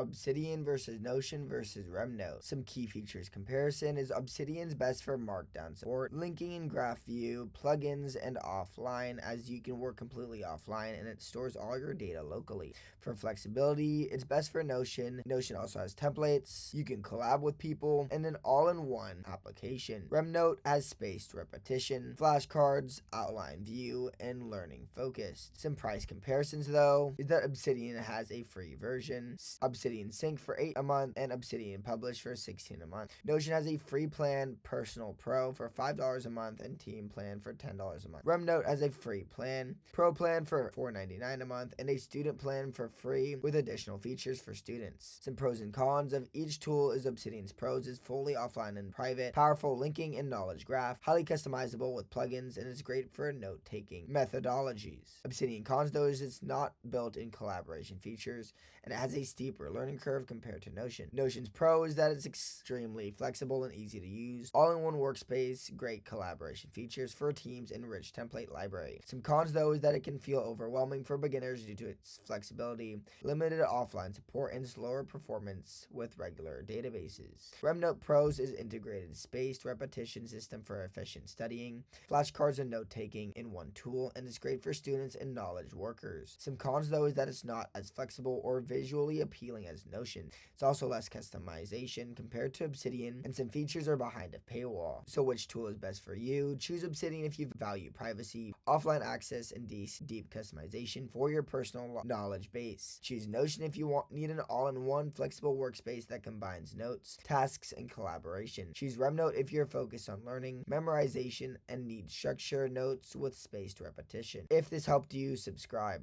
Obsidian versus Notion versus Remnote. Some key features comparison is Obsidian's best for markdown support, linking in graph view, plugins, and offline, as you can work completely offline and it stores all your data locally. For flexibility, it's best for Notion. Notion also has templates, you can collab with people, and an all-in-one application. Remnote has spaced repetition, flashcards, outline view, and learning focused. Some price comparisons though is that Obsidian has a free version, Obsidian Sync for $8 a month, and Obsidian Publish for $16 a month. Notion has a free plan, Personal Pro for $5 a month, and Team Plan for $10 a month. Remnote has a free plan, Pro plan for $4.99 a month, and a student plan for free with additional features for students. Some pros and cons of each tool is Obsidian's pros is fully offline and private, powerful linking and knowledge graph, highly customizable with plugins, and is great for note-taking methodologies. Obsidian cons though is it's not built in collaboration features, and it has a steeper learning curve compared to Notion. Notion's pro is that it's extremely flexible and easy to use, all-in-one workspace, great collaboration features for teams, and rich template library. Some cons though is that it can feel overwhelming for beginners due to its flexibility, limited offline support, and slower performance with regular databases. Remnote pros is integrated spaced repetition system for efficient studying, flashcards and note-taking in one tool, and is great for students and knowledge workers. Some cons though is that it's not as flexible or visually appealing as Notion. It's also less customization compared to Obsidian, and some features are behind a paywall. So which tool is best for you? Choose Obsidian if you value privacy, offline access, and deep customization for your personal knowledge base. Choose Notion if you need an all-in-one flexible workspace that combines notes, tasks, and collaboration. Choose Remnote if you're focused on learning, memorization, and need structured notes with spaced repetition. If this helped you, subscribe.